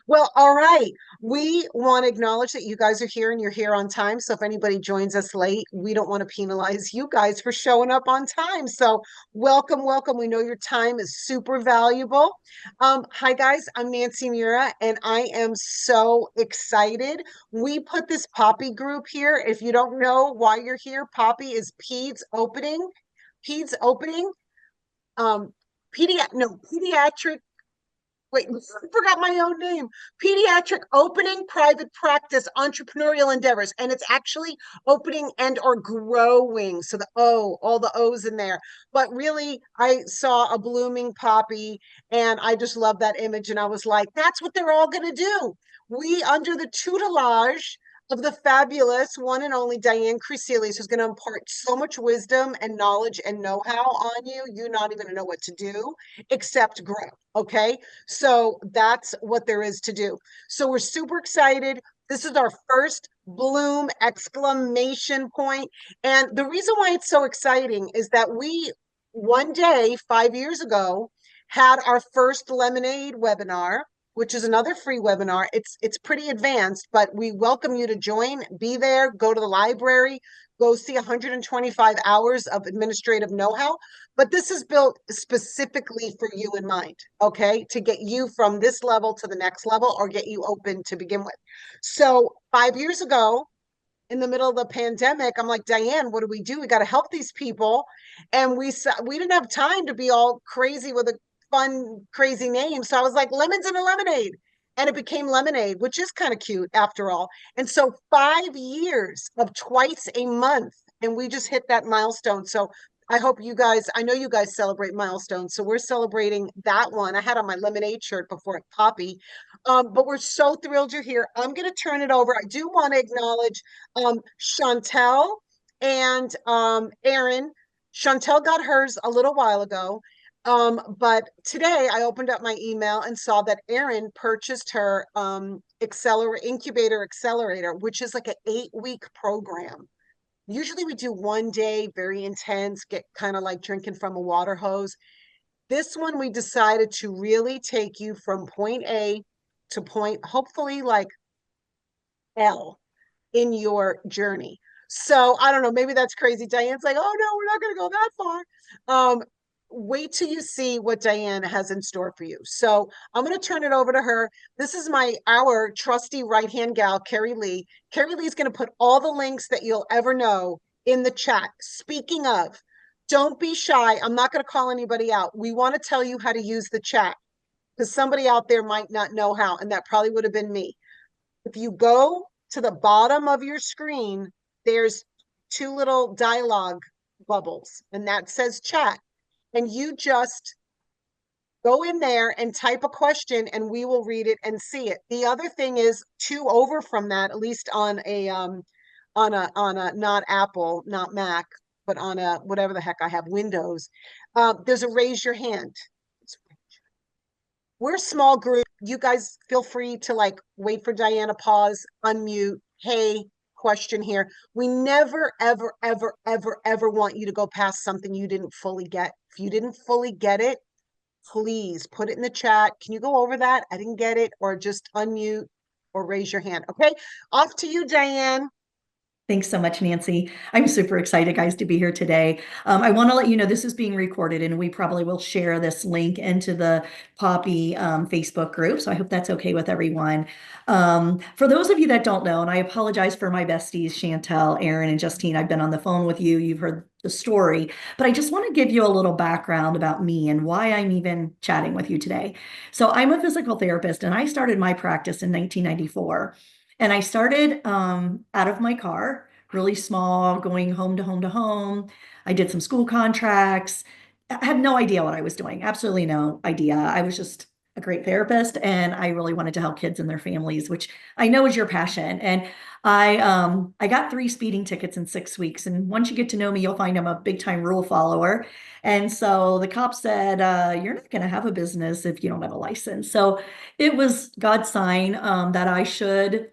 Well, all right. We want to acknowledge that you guys are here and you're here on time. So if anybody joins us late, we don't want to penalize you guys for showing up on time. So welcome, welcome. We know your time is super valuable. Hi guys, I'm Nancy Mura and I am so excited. We put this POPPEE group here. If you don't know why you're here, POPPEE is Peds Opening. Peds Opening. Um, Pediatric. Wait, I forgot my own name. Pediatric Opening Private Practice Entrepreneurial Endeavors. And it's actually opening and or growing. So the O, all the O's in there. But really, I saw a blooming poppy and I just love that image. And I was like, that's what they're all going to do. We, under the tutelage of the fabulous one and only Diane Creselius, who's going to impart so much wisdom and knowledge and know-how on you, you're not even going to know what to do except grow. Okay. So that's what there is to do. So we're super excited. This is our first bloom exclamation point. And the reason why it's so exciting is that we one day 5 years ago had our first lemonade webinar, which is another free webinar. It's pretty advanced, but we welcome you to join, be there, go to the library, go see 125 hours of administrative know-how. But this is built specifically for you in mind, okay? To get you from this level to the next level or get you open to begin with. So 5 years ago, in the middle of the pandemic, I'm like, Diane, what do we do? We got to help these people. And we didn't have time to be all crazy with a fun, crazy name. So I was like, lemons in a lemonade. And it became lemonade, which is kind of cute after all. And so 5 years of twice a month. And we just hit that milestone. So I hope you guys, I know you guys celebrate milestones. So we're celebrating that one. I had on my lemonade shirt before POPPEE. But we're so thrilled you're here. I'm going to turn it over. I do want to acknowledge Chantel and Erin. Chantel got hers a little while ago. But today I opened up my email and saw that Erin purchased her incubator accelerator, which is like an 8-week program. Usually we do one day, very intense, get kind of like drinking from a water hose. This one we decided to really take you from point A to point, hopefully like L in your journey. So I don't know, maybe that's crazy. Diane's like, oh no, we're not going to go that far. Wait till you see what Diane has in store for you. So I'm going to turn it over to her. This is our trusty right-hand gal, Carrie Lee. Carrie Lee is going to put all the links that you'll ever know in the chat. Speaking of, don't be shy. I'm not going to call anybody out. We want to tell you how to use the chat because somebody out there might not know how, and that probably would have been me. If you go to the bottom of your screen, there's two little dialogue bubbles, and that says chat. And you just go in there and type a question, and we will read it and see it. The other thing is two over from that, at least on a not Apple, not Mac, but on a whatever the heck I have, Windows. There's a raise your hand. We're a small group. You guys feel free to like wait for Diana, pause, unmute. Hey, question here. We never, ever, ever, ever, ever want you to go past something you didn't fully get. If you didn't fully get it, please put it in the chat. Can you go over that? I didn't get it, or just unmute or raise your hand. Okay, off to you, Diane. Thanks so much, Nancy. I'm super excited, guys, to be here today. I want to let you know this is being recorded, and we probably will share this link into the POPPEE Facebook group. So I hope that's okay with everyone. For those of you that don't know, and I apologize for my besties, Chantel, Erin, and Justine, I've been on the phone with you. You've heard the story, but I just want to give you a little background about me and why I'm even chatting with you today. So I'm a physical therapist, and I started my practice in 1994. And I started out of my car, really small, going home to home to home. I did some school contracts. I had no idea what I was doing, absolutely no idea. I was just a great therapist, and I really wanted to help kids and their families, which I know is your passion. And I got 3 speeding tickets in 6 weeks. And once you get to know me, you'll find I'm a big time rule follower. And so the cop said, "You're not going to have a business if you don't have a license." So it was God's sign that I should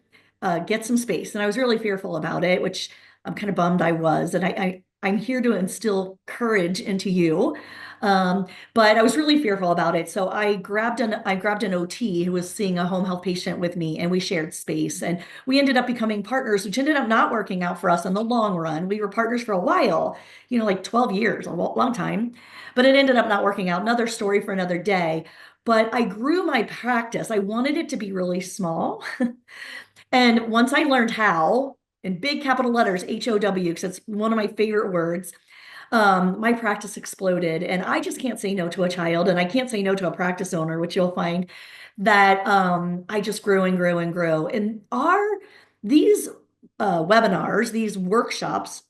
get some space. And I was really fearful about it, which I'm kind of bummed I was. And I'm here to instill courage into you. But I was really fearful about it. So I grabbed an OT who was seeing a home health patient with me, and we shared space, and we ended up becoming partners, which ended up not working out for us in the long run. We were partners for a while, like 12 years, a long time, but it ended up not working out. Another story for another day. But I grew my practice. I wanted it to be really small. And once I learned how, in big capital letters, HOW, because it's one of my favorite words, my practice exploded. And I just can't say no to a child, and I can't say no to a practice owner, which you'll find that I just grew and grew and grew. And these webinars, these workshops,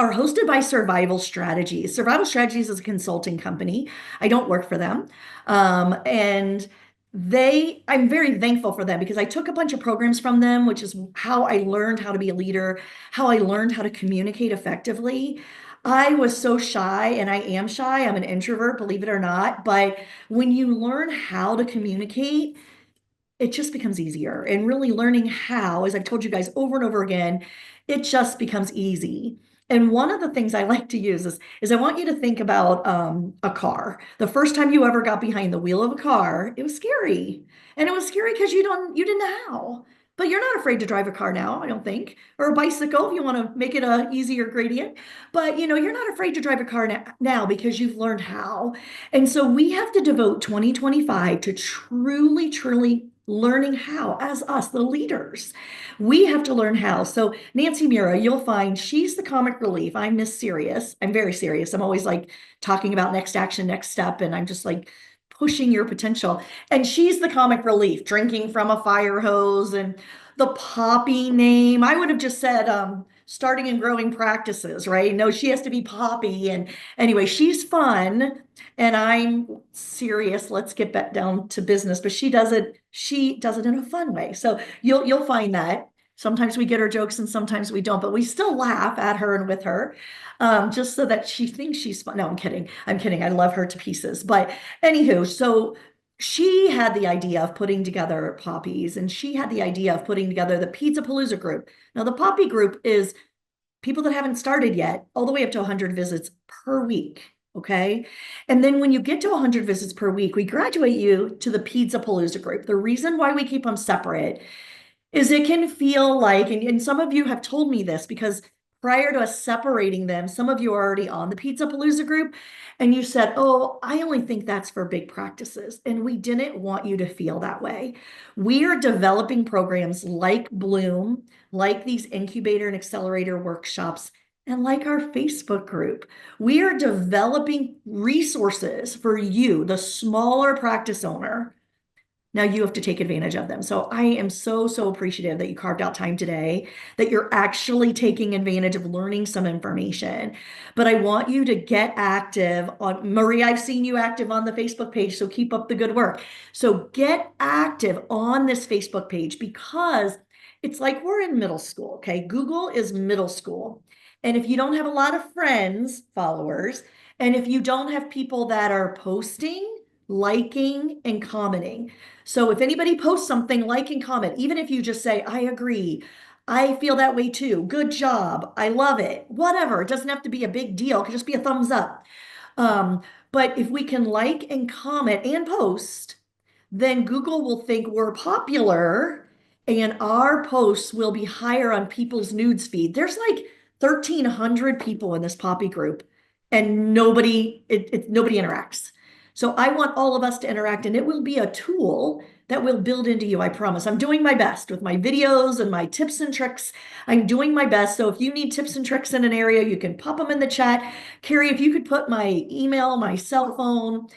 are hosted by Survival Strategies. Survival Strategies is a consulting company. I don't work for them. And I'm very thankful for them because I took a bunch of programs from them, which is how I learned how to be a leader, how I learned how to communicate effectively. I was so shy, and I am shy. I'm an introvert, believe it or not. But when you learn how to communicate, it just becomes easier. And really learning how, as I've told you guys over and over again, it just becomes easy. And one of the things I like to use is I want you to think about a car. The first time you ever got behind the wheel of a car, it was scary. And it was scary because you didn't know how. But you're not afraid to drive a car now, I don't think, or a bicycle if you want to make it a easier gradient. But you're not afraid to drive a car now because you've learned how. And so we have to devote 2025 to truly, truly learning how, as us, the leaders. We have to learn how. So Nancy Mura, you'll find she's the comic relief. I'm Miss Serious. I'm very serious. I'm always like talking about next action, next step, and I'm just like pushing your potential. And she's the comic relief, drinking from a fire hose, and the POPPEE name. I would have just said starting and growing practices, right? No, she has to be POPPEE. And anyway, she's fun and I'm serious. Let's get back down to business. But she does it in a fun way. So you'll find that. Sometimes we get her jokes and sometimes we don't, but we still laugh at her and with her, just so that she thinks she's fun. No, I'm kidding. I'm kidding. I love her to pieces. But anywho, so she had the idea of putting together poppies, and she had the idea of putting together the Peds-A-PALOOZA group. Now, the POPPEE group is people that haven't started yet, all the way up to 100 visits per week. Okay. And then when you get to 100 visits per week, we graduate you to the Peds-A-PALOOZA group. The reason why we keep them separate is it can feel like, and some of you have told me this because prior to us separating them, some of you are already on the Peds-A-PALOOZA group, and you said, oh, I only think that's for big practices. And we didn't want you to feel that way. We are developing programs like Bloom, like these incubator and accelerator workshops, and like our Facebook group. We are developing resources for you, the smaller practice owner. Now you have to take advantage of them. So I am so, so appreciative that you carved out time today, that you're actually taking advantage of learning some information. But I want you to get active on, Marie, I've seen you active on the Facebook page, so keep up the good work. So get active on this Facebook page because it's like we're in middle school, okay? Google is middle school. And if you don't have a lot of friends, followers, and if you don't have people that are posting, liking, and commenting. So if anybody posts something, like and comment, even if you just say, I agree, I feel that way too, good job, I love it, whatever. It doesn't have to be a big deal. It could just be a thumbs up. But if we can like and comment and post, then Google will think we're popular and our posts will be higher on people's news feed. There's like 1,300 people in this POPPEE group and nobody interacts. So I want all of us to interact, and it will be a tool that will build into you, I promise. I'm doing my best with my videos and my tips and tricks. I'm doing my best. So if you need tips and tricks in an area, you can pop them in the chat. Carrie, if you could put my email, my cell phone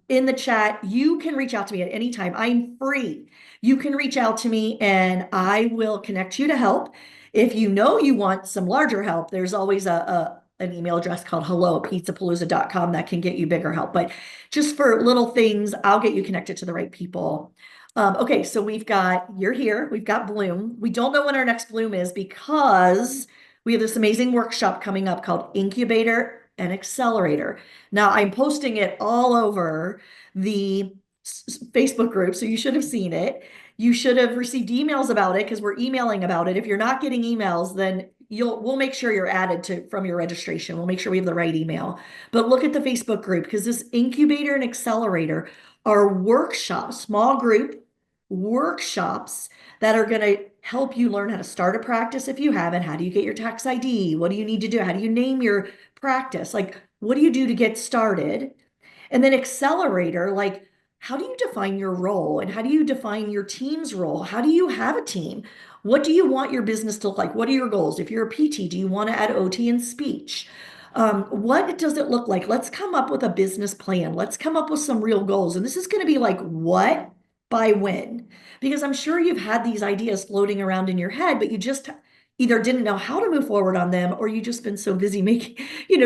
in the chat, you can reach out to me at any time. I'm free. You can reach out to me and I will connect you to help. If you know you want some larger help, there's always an email address called hello@pedzapalooza.com that can get you bigger help. But just for little things, I'll get you connected to the right people. Okay, so you're here, we've got Bloom. We don't know when our next Bloom is because we have this amazing workshop coming up called Incubator and Accelerator. Now I'm posting it all over the Facebook group, so you should have seen it. You should have received emails about it because we're emailing about it. If you're not getting emails, then we'll make sure you're added to from your registration. We'll make sure we have the right email. But look at the Facebook group because this incubator and accelerator are workshops, small group workshops that are going to help you learn how to start a practice if you haven't. How do you get your tax ID? What do you need to do? How do you name your practice? Like, what do you do to get started? And then accelerator, like, how do you define your role and how do you define your team's role? How do you have a team? What do you want your business to look like? What are your goals? If you're a PT, do you want to add OT and speech? What does it look like? Let's come up with a business plan. Let's come up with some real goals. And this is going to be like what by when? Because I'm sure you've had these ideas floating around in your head, but you just either didn't know how to move forward on them or you just been so busy making,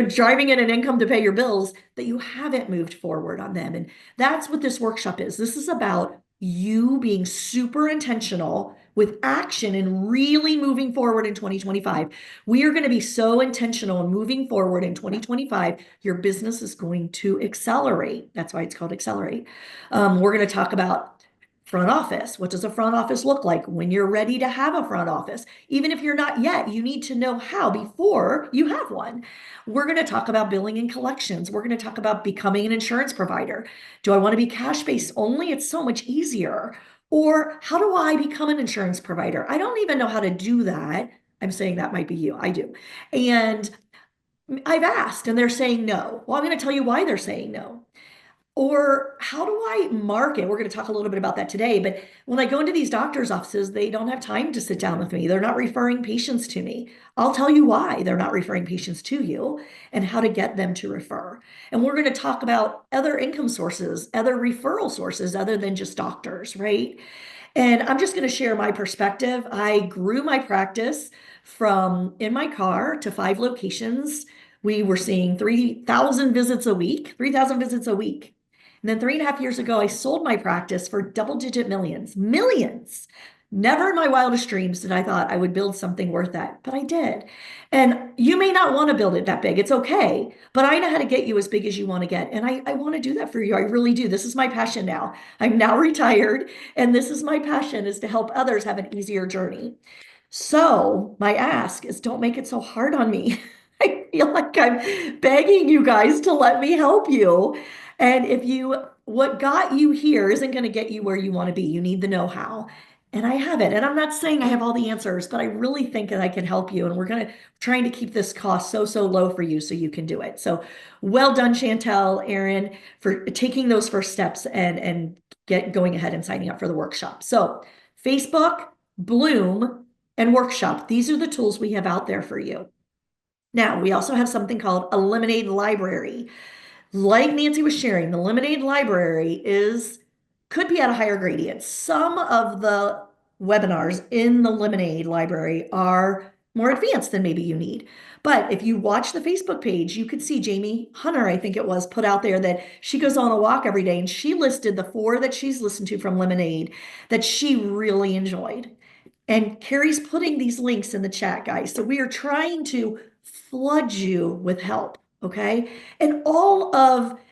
driving in an income to pay your bills that you haven't moved forward on them. And that's what this workshop is. This is about you being super intentional with action and really moving forward in 2025. We are going to be so intentional in moving forward in 2025. Your business is going to accelerate. That's why it's called Accelerate. We're going to talk about front office. What does a front office look like when you're ready to have a front office? Even if you're not yet, you need to know how before you have one. We're going to talk about billing and collections. We're going to talk about becoming an insurance provider. Do I want to be cash-based only? It's so much easier. Or how do I become an insurance provider? I don't even know how to do that. I'm saying that might be you. I do. And I've asked and they're saying no. Well, I'm going to tell you why they're saying no. Or how do I market? We're going to talk a little bit about that today. But when I go into these doctor's offices, they don't have time to sit down with me. They're not referring patients to me. I'll tell you why they're not referring patients to you and how to get them to refer. And we're going to talk about other income sources, other referral sources other than just doctors, right? And I'm just going to share my perspective. I grew my practice from in my car to 5 locations. We were seeing 3,000 visits a week, 3,000 visits a week. And then 3.5 years ago, I sold my practice for double-digit millions, millions. Never in my wildest dreams did I thought I would build something worth that, but I did. And you may not want to build it that big. It's okay. But I know how to get you as big as you want to get. And I want to do that for you. I really do. This is my passion now. I'm now retired. And this is my passion is to help others have an easier journey. So my ask is don't make it so hard on me. I feel like I'm begging you guys to let me help you. And what got you here isn't going to get you where you want to be. You need the know-how. And I have it. And I'm not saying I have all the answers, but I really think that I can help you. And we're trying to keep this cost so low for you so you can do it. So well done, Chantel, Aaron, for taking those first steps and going ahead and signing up for the workshop. So Facebook, Bloom, and Workshop. These are the tools we have out there for you. Now, we also have something called a Lemonade Library. Like Nancy was sharing, the Lemonade Library could be at a higher gradient. Some of the webinars in the Lemonade Library are more advanced than maybe you need. But if you watch the Facebook page, you could see Jamie Hunter, I think it was, put out there that she goes on a walk every day and she listed the 4 that she's listened to from Lemonade that she really enjoyed. And Carrie's putting these links in the chat, guys. So we are trying to flood you with help, okay? And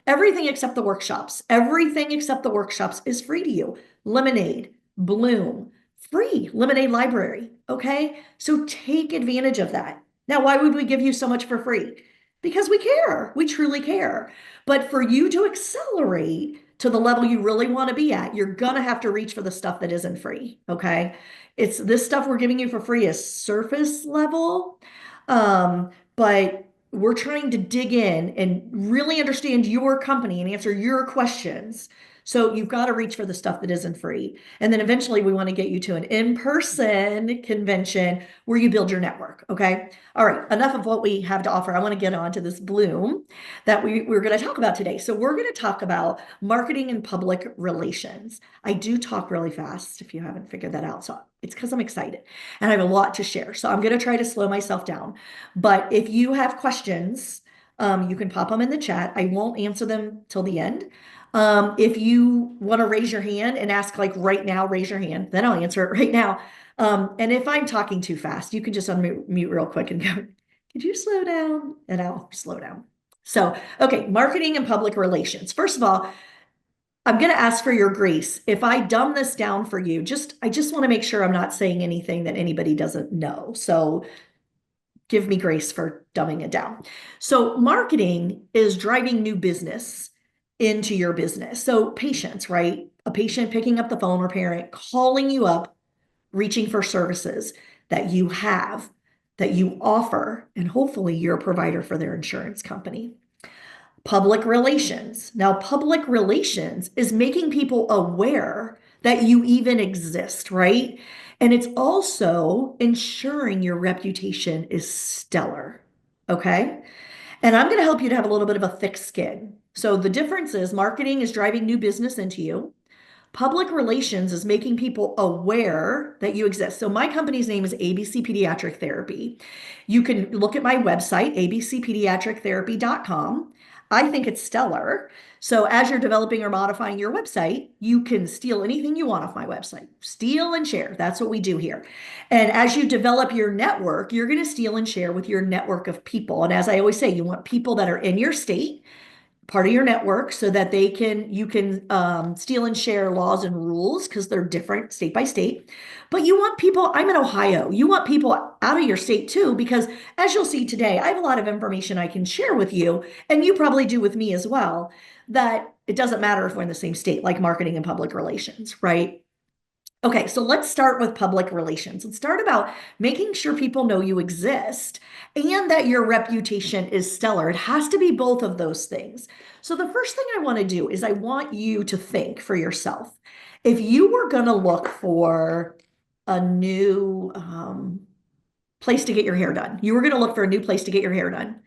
everything except the workshops, everything except the workshops is free to you. Lemonade, Bloom, free, Lemonade Library, okay? So take advantage of that. Now, why would we give you so much for free? Because we care, we truly care. But for you to accelerate to the level you really want to be at, you're gonna have to reach for the stuff that isn't free, okay? It's this stuff we're giving you for free is surface level, but we're trying to dig in and really understand your company and answer your questions. So you've got to reach for the stuff that isn't free. And then eventually we want to get you to an in-person convention where you build your network. Okay. All right. Enough of what we have to offer. I want to get on to this Bloom that we're going to talk about today. So we're going to talk about marketing and public relations. I do talk really fast if you haven't figured that out. So it's because I'm excited and I have a lot to share. So I'm going to try to slow myself down. But if you have questions, you can pop them in the chat. I won't answer them till the end. If you want to raise your hand and ask like right now, raise your hand, then I'll answer it right now. And if I'm talking too fast, you can just unmute real quick and go, could you slow down? And I'll slow down. So, okay, marketing and public relations. First of all, I'm going to ask for your grace. If I dumb this down for you, I just want to make sure I'm not saying anything that anybody doesn't know. So give me grace for dumbing it down. So marketing is driving new business into your business. So patients, right? A patient picking up the phone or parent calling you up, reaching for services that you have, that you offer, and hopefully you're a provider for their insurance company. Public relations. Now, public relations is making people aware that you even exist, right? And it's also ensuring your reputation is stellar. Okay. And I'm going to help you to have a little bit of a thick skin. So the difference is marketing is driving new business into you. Public relations is making people aware that you exist. So my company's name is ABC Pediatric Therapy. You can look at my website, abcpediatrictherapy.com. I think it's stellar. So as you're developing or modifying your website, you can steal anything you want off my website. Steal and share. That's what we do here. And as you develop your network, you're going to steal and share with your network of people. And as I always say, you want people that are in your state, part of your network, so that you can steal and share laws and rules because they're different state by state. But you want people, I'm in Ohio, you want people out of your state too, because as you'll see today, I have a lot of information I can share with you, and you probably do with me as well, that it doesn't matter if we're in the same state, like marketing and public relations, right? Okay, so let's start with public relations. Let's start about making sure people know you exist and that your reputation is stellar. It has to be both of those things. So the first thing I want to do is I want you to think for yourself. If you were going to look for a new place to get your hair done, you were going to look for a new place to get your hair done.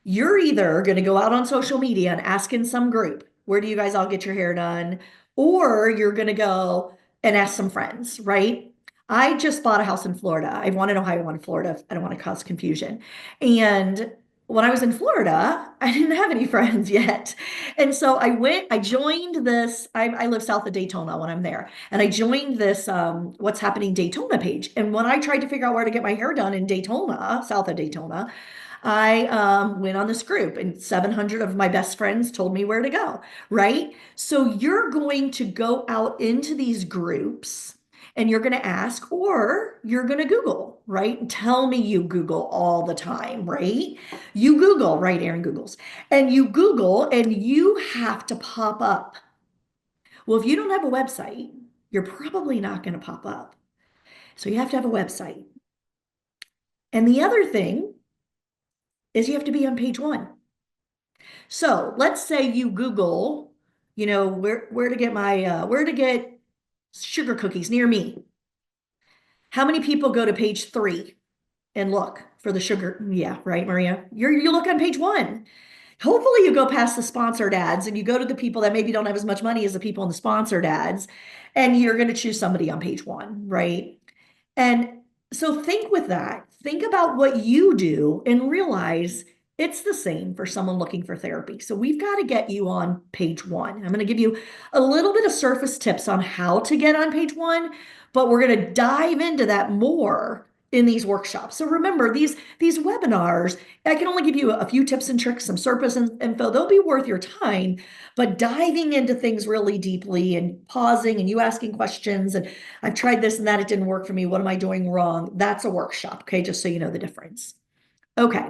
You're either going to go out on social media and ask in some group, where do you guys all get your hair done? Or you're going to go and ask some friends, right? I just bought a house in Florida. I wanted Ohio, one in Florida. I don't want to cause confusion. And when I was in Florida, I didn't have any friends yet. And so I joined this, I live south of Daytona when I'm there. And I joined this What's Happening Daytona page. And when I tried to figure out where to get my hair done in Daytona, south of Daytona, I went on this group and 700 of my best friends told me where to go, right? So you're going to go out into these groups and you're going to ask, or you're going to Google, right? Tell me you Google all the time, right? You Google, right? Aaron Googles. And you Google and you have to pop up. Well, if you don't have a website, you're probably not going to pop up. So you have to have a website. And the other thing is you have to be on page one. So let's say you Google, where to get sugar cookies near me. How many people go to page 3 and look for the sugar? Yeah, right, Maria. You look on page 1. Hopefully you go past the sponsored ads and you go to the people that maybe don't have as much money as the people in the sponsored ads, and you're going to choose somebody on page 1, right? And so think with that, think about what you do and realize it's the same for someone looking for therapy. So we've got to get you on page 1. I'm going to give you a little bit of surface tips on how to get on page 1, but we're going to dive into that more in these workshops. So remember, these webinars, I can only give you a few tips and tricks, some surface info. They'll be worth your time, but diving into things really deeply and pausing and you asking questions and I've tried this and that, it didn't work for me. What am I doing wrong? That's a workshop, okay? Just so you know the difference. Okay.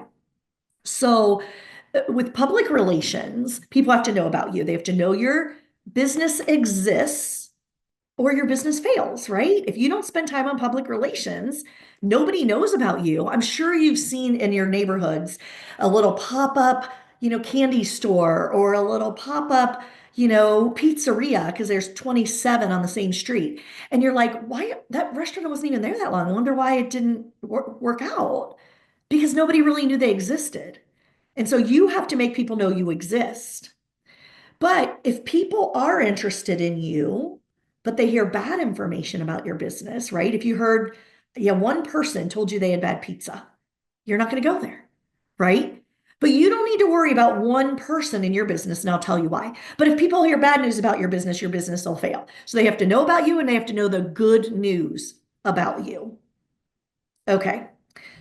So with public relations, people have to know about you. They have to know your business exists or your business fails, right? If you don't spend time on public relations, nobody knows about you. I'm sure you've seen in your neighborhoods a little pop-up, candy store or a little pop-up, pizzeria, because there's 27 on the same street. And you're like, why that restaurant wasn't even there that long? I wonder why it didn't work out. Because nobody really knew they existed. And so you have to make people know you exist. But if people are interested in you, but they hear bad information about your business, right? If you heard, one person told you they had bad pizza, you're not going to go there, right? But you don't need to worry about one person in your business, and I'll tell you why. But if people hear bad news about your business will fail. So they have to know about you and they have to know the good news about you. Okay.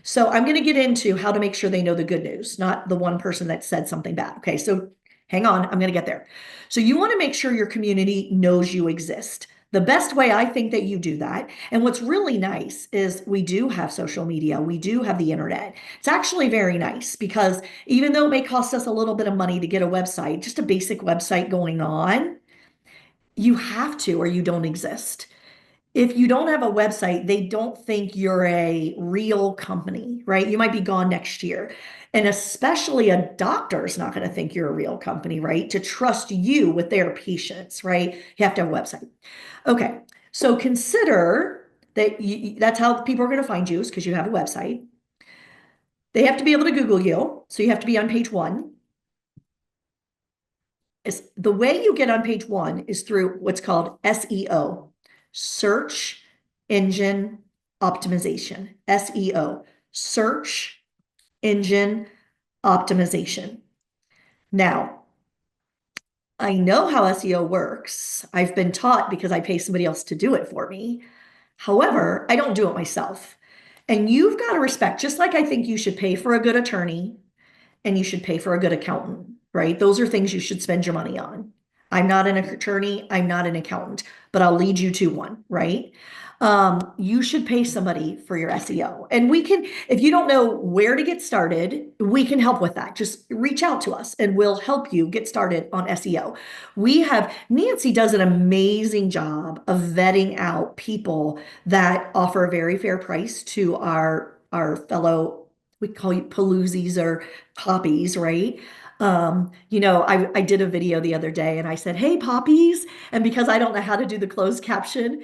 So I'm going to get into how to make sure they know the good news, not the one person that said something bad. Okay. So hang on, I'm going to get there. So you want to make sure your community knows you exist. The best way I think that you do that, and what's really nice is we do have social media, we do have the internet. It's actually very nice because even though it may cost us a little bit of money to get a website, just a basic website going on, you have to or you don't exist. If you don't have a website, they don't think you're a real company, right? You might be gone next year. And especially a doctor is not going to think you're a real company, right? To trust you with their patients, right? You have to have a website. Okay. So consider that that's how people are going to find you is because you have a website. They have to be able to Google you. So you have to be on page one. The way you get on page one is through what's called SEO, search engine optimization, SEO, search engine optimization. Now, I know how SEO works. I've been taught because I pay somebody else to do it for me. However, I don't do it myself. And you've got to respect, just like I think you should pay for a good attorney and you should pay for a good accountant, right? Those are things you should spend your money on. I'm not an attorney, I'm not an accountant, but I'll lead you to one, right? You should pay somebody for your SEO. And we can, if you don't know where to get started, we can help with that. Just reach out to us and we'll help you get started on SEO. Nancy does an amazing job of vetting out people that offer a very fair price to our fellow, we call you Paloozies or poppies, right? I did a video the other day and I said, "Hey, poppies." And because I don't know how to do the closed caption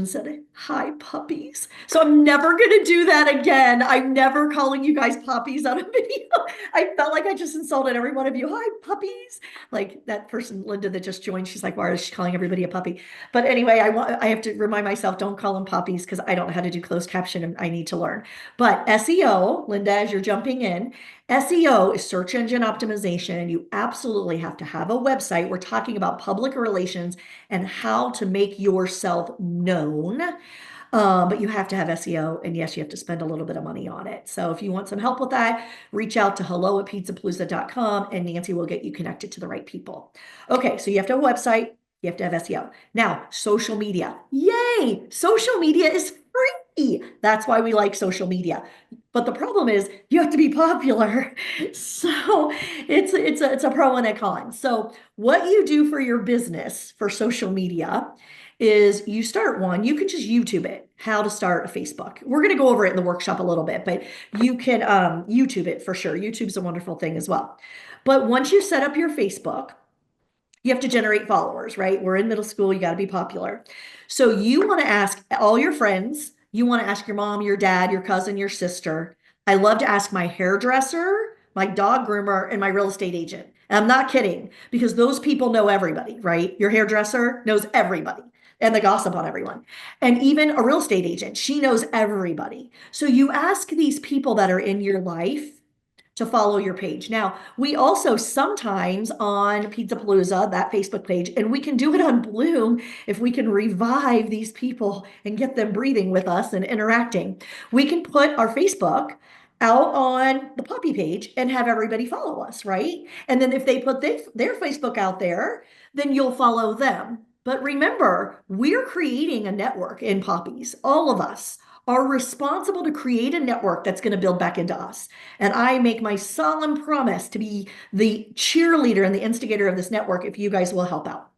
said, "Hi, puppies." So I'm never going to do that again. I'm never calling you guys puppies on a video. I felt like I just insulted every one of you. "Hi, puppies." Like that person, Linda, that just joined, she's like, "Why is she calling everybody a puppy?" But anyway, I have to remind myself, don't call them puppies because I don't know how to do closed caption and I need to learn. But SEO, Linda, as you're jumping in, SEO is search engine optimization. You absolutely have to have a website. We're talking about public relations and how to make yourself known. But you have to have SEO, and yes, you have to spend a little bit of money on it. So if you want some help with that, reach out to hello@peds-A-PALOOZA.com and Nancy will get you connected to the right people. Okay, so you have to have a website, you have to have SEO. Now, social media. Yay! Social media is free. That's why we like social media. But the problem is you have to be popular. So it's a pro and a con. So what you do for your business for social media is you start one, you can just YouTube it, how to start a Facebook. We're going to go over it in the workshop a little bit, but you can YouTube it for sure. YouTube's a wonderful thing as well. But once you set up your Facebook, you have to generate followers, right? We're in middle school, you got to be popular. So you want to ask all your friends, you want to ask your mom, your dad, your cousin, your sister. I love to ask my hairdresser, my dog groomer, and my real estate agent. And I'm not kidding because those people know everybody, right? Your hairdresser knows everybody and the gossip on everyone. And even a real estate agent, she knows everybody. So you ask these people that are in your life to follow your page. Now, we also sometimes on Peds-A-PALOOZA, that Facebook page, and we can do it on Bloom if we can revive these people and get them breathing with us and interacting. We can put our Facebook out on the POPPEE page and have everybody follow us, right? And then if they put their Facebook out there, then you'll follow them. But remember, we're creating a network in Poppies. All of us are responsible to create a network that's going to build back into us. And I make my solemn promise to be the cheerleader and the instigator of this network if you guys will help out.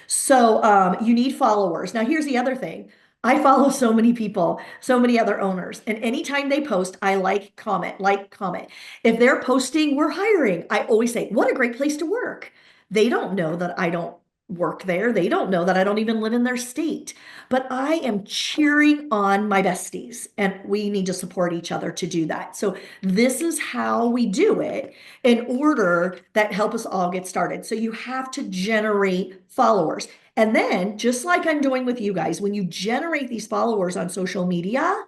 So you need followers. Now, here's the other thing. I follow so many people, so many other owners, and anytime they post, I like, comment, like, comment. If they're posting, we're hiring, I always say, what a great place to work. They don't know that I don't work there. They don't know that I don't even live in their state, but I am cheering on my besties and we need to support each other to do that. So this is how we do it in order that help us all get started. So you have to generate followers. And then just like I'm doing with you guys, when you generate these followers on social media,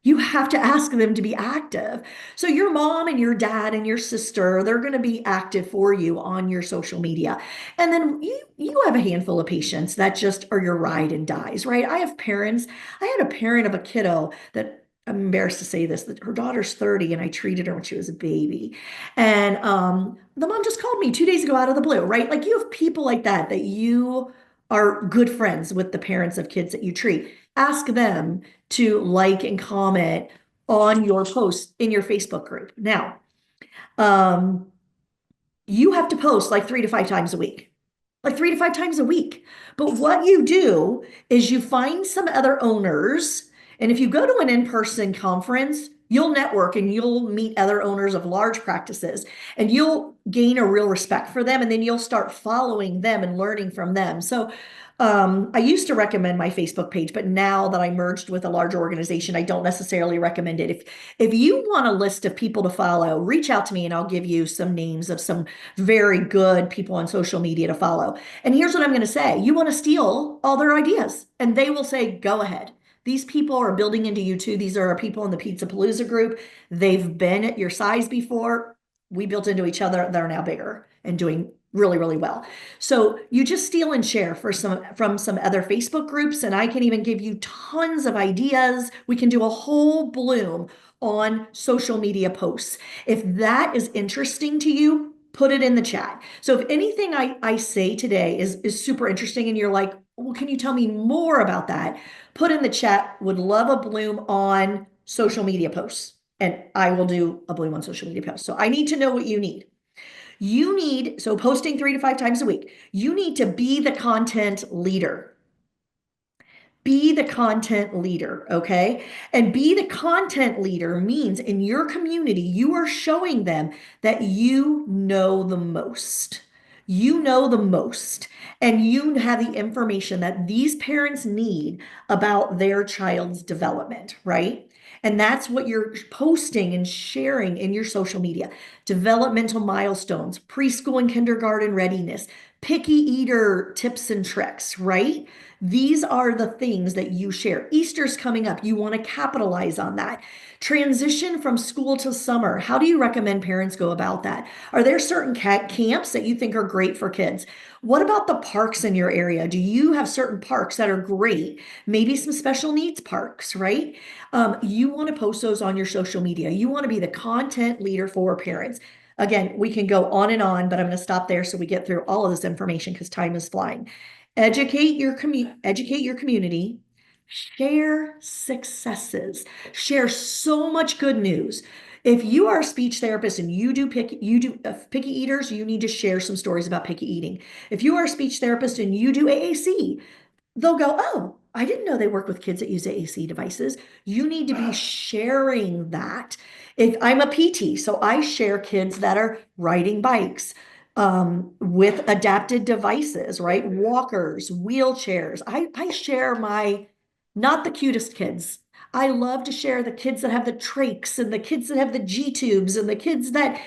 you have to ask them to be active. So your mom and your dad and your sister, they're going to be active for you on your social media. And then you have a handful of patients that just are your ride and dies, right? I have parents. I had a parent of a kiddo that I'm embarrassed to say this, that her daughter's 30 and I treated her when she was a baby. And the mom just called me 2 days ago out of the blue, right? Like you have people like that you are good friends with the parents of kids that you treat. Ask them to like and comment on your post in your Facebook group. Now, um, you have to post like 3 to 5 times a week, like 3 to 5 times a week. But what you do is you find some other owners, and if you go to an in-person conference, you'll network and you'll meet other owners of large practices and you'll gain a real respect for them. And then you'll start following them and learning from them. So I used to recommend my Facebook page, but now that I merged with a larger organization, I don't necessarily recommend it. If you want a list of people to follow, reach out to me and I'll give you some names of some very good people on social media to follow. And here's what I'm going to say. You want to steal all their ideas and they will say, go ahead. These people are building into you too. These are our people in the Peds-A-PALOOZA group. They've been at your size before. We built into each other. They're now bigger and doing really, really well. So you just steal and share from some other Facebook groups, and I can even give you tons of ideas. We can do a whole bloom on social media posts. If that is interesting to you, put it in the chat. So if anything I say today is super interesting and you're like, well, can you tell me more about that? Put in the chat, would love a bloom on social media posts. And I will do a bloom on social media posts. So I need to know what you need. So posting 3 to 5 times a week, you need to be the content leader. Be the content leader, okay? And be the content leader means in your community, you are showing them that you know the most. You know the most, and you have the information that these parents need about their child's development, right? And that's what you're posting and sharing in your social media. Developmental milestones, preschool and kindergarten readiness, picky eater tips and tricks, right? These are the things that you share. Easter's coming up. You want to capitalize on that. Transition from school to summer. How do you recommend parents go about that? Are there certain camps that you think are great for kids? What about the parks in your area? Do you have certain parks that are great? Maybe some special needs parks, right? You want to post those on your social media. You want to be the content leader for parents. Again, we can go on and on, but I'm going to stop there so we get through all of this information because time is flying. Educate your community, share successes, share so much good news. If you are a speech therapist and you do picky eaters, you need to share some stories about picky eating. If you are a speech therapist and you do AAC, they'll go, oh, I didn't know they work with kids that use AAC devices. You need to be sharing that. If I'm a PT, so I share kids that are riding bikes with adapted devices, right? Walkers, wheelchairs. I share not the cutest kids. I love to share the kids that have the trachs and the kids that have the G tubes and the kids that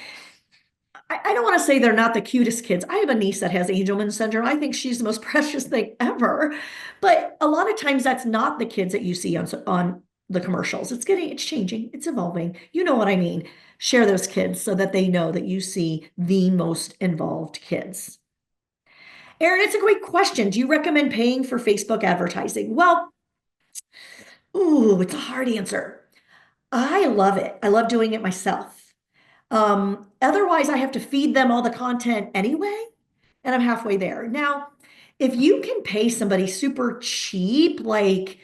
I don't want to say they're not the cutest kids. I have a niece that has Angelman syndrome. I think she's the most precious thing ever. But a lot of times that's not the kids that you see on the commercials. It's changing, it's evolving. You know what I mean? Share those kids so that they know that you see the most involved kids. Erin, it's a great question. Do you recommend paying for Facebook advertising? Well, it's a hard answer. I love it. I love doing it myself. Otherwise, I have to feed them all the content anyway, and I'm halfway there. Now, if you can pay somebody super cheap, like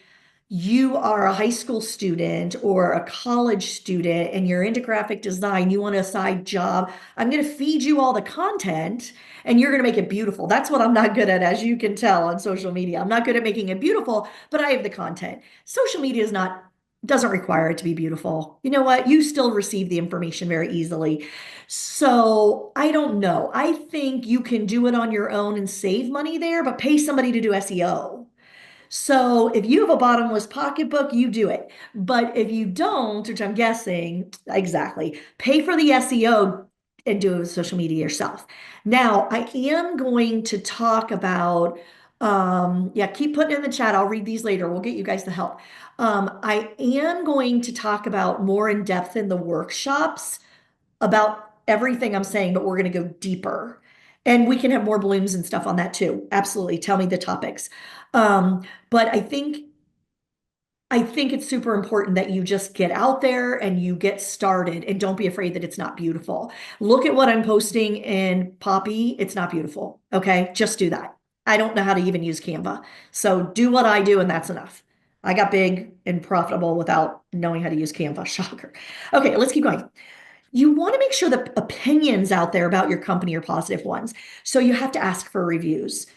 you are a high school student or a college student and you're into graphic design, you want a side job, I'm going to feed you all the content and you're going to make it beautiful. That's what I'm not good at, as you can tell on social media. I'm not good at making it beautiful, but I have the content. Social media doesn't require it to be beautiful. You know what? You still receive the information very easily. So I don't know. I think you can do it on your own and save money there, but pay somebody to do SEO. So if you have a bottomless pocketbook, you do it. But if you don't, which I'm guessing, exactly, pay for the SEO and do social media yourself. Now, I am going to talk about, keep putting in the chat. I'll read these later. We'll get you guys the help. I am going to talk about more in depth in the workshops about everything I'm saying, but we're going to go deeper. And we can have more blooms and stuff on that too. Absolutely. Tell me the topics. But I think it's super important that you just get out there and you get started and don't be afraid that it's not beautiful. Look at what I'm posting in POPPEE. It's not beautiful. Okay. Just do that. I don't know how to even use Canva. So do what I do, and that's enough. I got big and profitable without knowing how to use Canva. Shocker. Okay, let's keep going. You want to make sure the opinions out there about your company are positive ones. So you have to ask for reviews.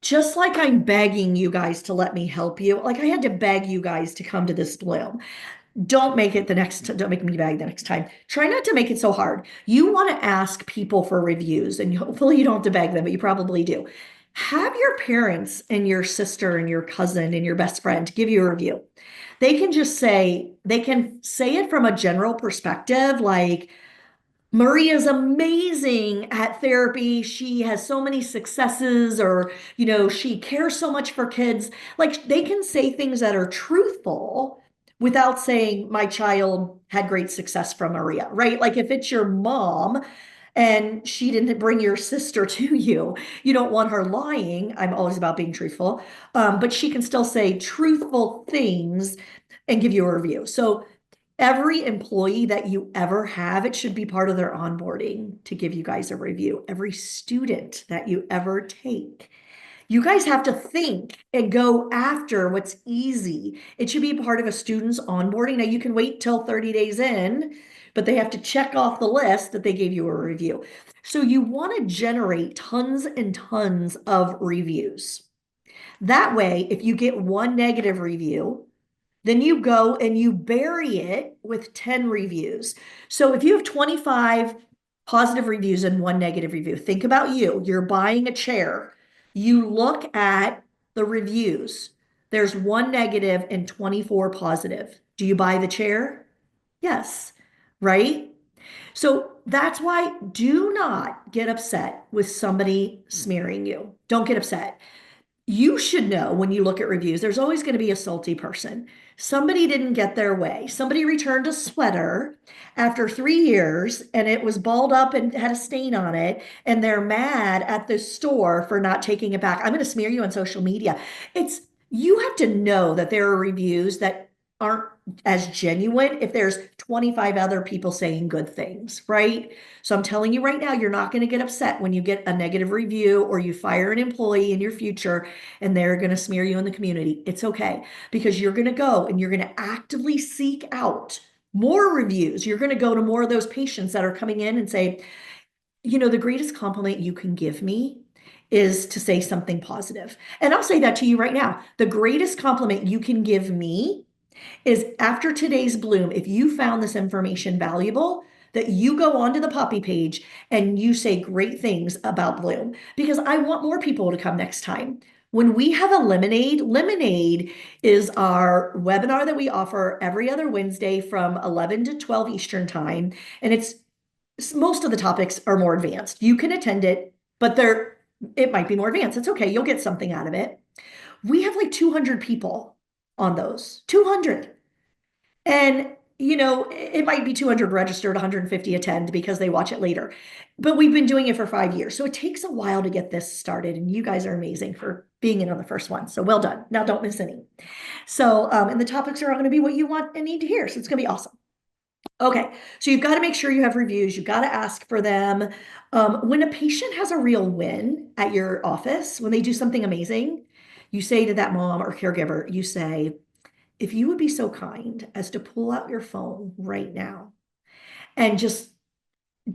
Just like I'm begging you guys to let me help you, like I had to beg you guys to come to this Bloom. Don't make me beg the next time. Try not to make it so hard. You want to ask people for reviews, and hopefully you don't have to beg them, but you probably do. Have your parents and your sister and your cousin and your best friend give you a review. They can say it from a general perspective, like, Maria's amazing at therapy. She has so many successes, or, she cares so much for kids. Like they can say things that are truthful without saying, my child had great success from Maria, right? Like if it's your mom and she didn't bring your sister to you, you don't want her lying. I'm always about being truthful. But she can still say truthful things and give you a review. So every employee that you ever have, it should be part of their onboarding to give you guys a review. Every student that you ever take. You guys have to think and go after what's easy. It should be part of a student's onboarding. Now, you can wait till 30 days in, but they have to check off the list that they gave you a review. So you want to generate tons and tons of reviews. That way, if you get one negative review, then you go and you bury it with 10 reviews. So if you have 25 positive reviews and one negative review, think about you. You're buying a chair. You look at the reviews. There's one negative and 24 positive. Do you buy the chair? Yes, right? So that's why do not get upset with somebody smearing you. Don't get upset. You should know when you look at reviews, there's always going to be a salty person. Somebody didn't get their way. Somebody returned a sweater after 3 years and it was balled up and had a stain on it, and they're mad at the store for not taking it back. I'm going to smear you on social media. You have to know that there are reviews that aren't as genuine if there's 25 other people saying good things, right? So I'm telling you right now, you're not going to get upset when you get a negative review or you fire an employee in your future and they're going to smear you in the community. It's okay, because you're going to go and you're going to actively seek out more reviews. You're going to go to more of those patients that are coming in and say, the greatest compliment you can give me is to say something positive. And I'll say that to you right now. The greatest compliment you can give me is, after today's Bloom, if you found this information valuable, that you go onto the POPPEE page and you say great things about Bloom, because I want more people to come next time. When we have a Lemonade is our webinar that we offer every other Wednesday from 11 to 12 Eastern time. And most of the topics are more advanced. You can attend it, but it might be more advanced. It's okay. You'll get something out of it. We have like 200 people on those, 200. And, it might be 200 registered, 150 attend because they watch it later. But we've been doing it for 5 years. So it takes a while to get this started. And you guys are amazing for being in on the first one. So well done. Now don't miss any. So, and the topics are all going to be what you want and need to hear. So it's going to be awesome. Okay, so you've got to make sure you have reviews. You've got to ask for them. When a patient has a real win at your office, when they do something amazing, you say to that mom or caregiver, you say, if you would be so kind as to pull out your phone right now and just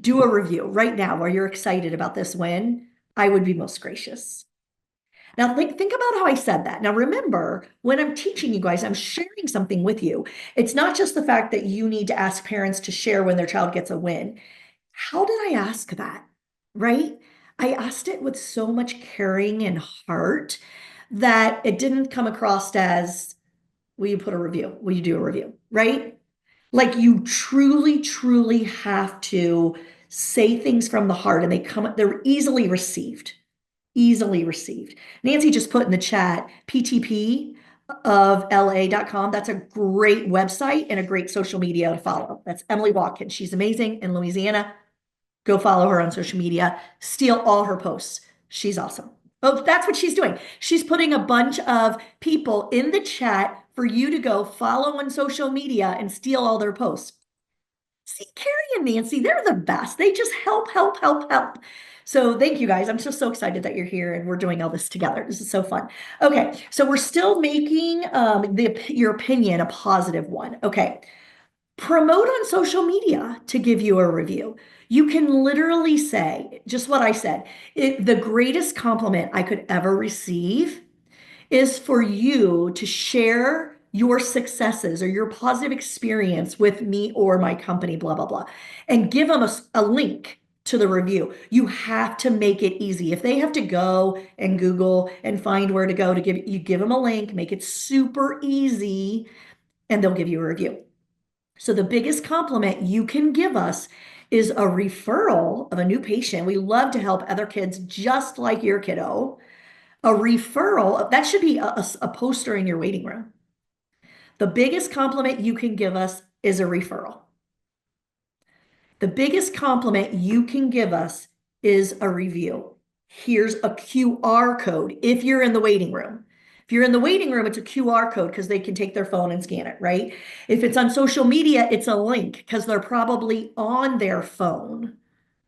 do a review right now where you're excited about this win, I would be most gracious. Now, think about how I said that. Now, remember, when I'm teaching you guys, I'm sharing something with you. It's not just the fact that you need to ask parents to share when their child gets a win. How did I ask that? Right? I asked it with so much caring and heart that it didn't come across as, will you put a review? Will you do a review? Right? Like you truly, truly have to say things from the heart, and they're easily received. Easily received. Nancy just put in the chat, PTP of LA.com. That's a great website and a great social media to follow. That's Emily Watkins. She's amazing in Louisiana. Go follow her on social media. Steal all her posts. She's awesome. Oh, that's what she's doing. She's putting a bunch of people in the chat for you to go follow on social media and steal all their posts. See, Carrie and Nancy, they're the best. They just help, help, help, help. So thank you guys. I'm just so excited that you're here and we're doing all this together. This is so fun. Okay, so we're still making your opinion a positive one. Okay, promote on social media to give you a review. You can literally say just what I said. The greatest compliment I could ever receive is for you to share your successes or your positive experience with me or my company, blah, blah, blah, and give them a link to the review. You have to make it easy. If they have to go and Google and find where to go to give them a link, make it super easy, and they'll give you a review. So the biggest compliment you can give us is a referral of a new patient. We love to help other kids just like your kiddo. A referral, that should be a poster in your waiting room. The biggest compliment you can give us is a referral. The biggest compliment you can give us is a review. Here's a QR code if you're in the waiting room. If you're in the waiting room, it's a QR code because they can take their phone and scan it, right? If it's on social media, it's a link because they're probably on their phone,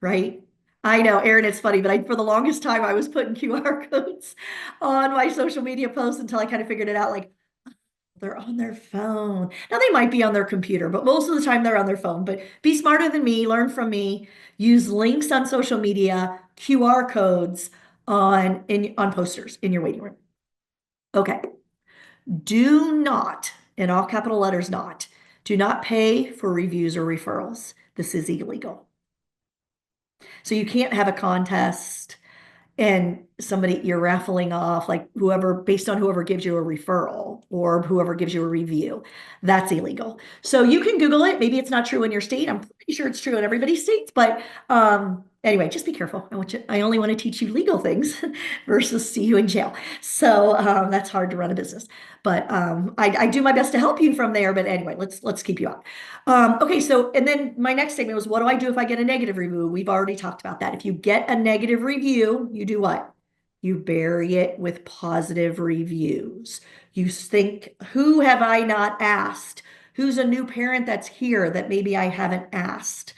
right? I know, Erin, it's funny, but for the longest time, I was putting QR codes on my social media posts until I kind of figured it out. Like, they're on their phone. Now they might be on their computer, but most of the time they're on their phone. But be smarter than me, learn from me, use links on social media, QR codes on posters in your waiting room. Okay. Do not, in all capital letters, not, do not pay for reviews or referrals. This is illegal. So you can't have a contest and somebody you're raffling off, like whoever, based on whoever gives you a referral or whoever gives you a review. That's illegal. So you can Google it. Maybe it's not true in your state. I'm pretty sure it's true in everybody's states, but anyway, just be careful. I only want to teach you legal things versus see you in jail. So that's hard to run a business. But I do my best to help you from there. But anyway, let's keep you up. Okay, so and then my next statement was, what do I do if I get a negative review? We've already talked about that. If you get a negative review, you do what? You bury it with positive reviews. You think, who have I not asked? Who's a new parent that's here that maybe I haven't asked?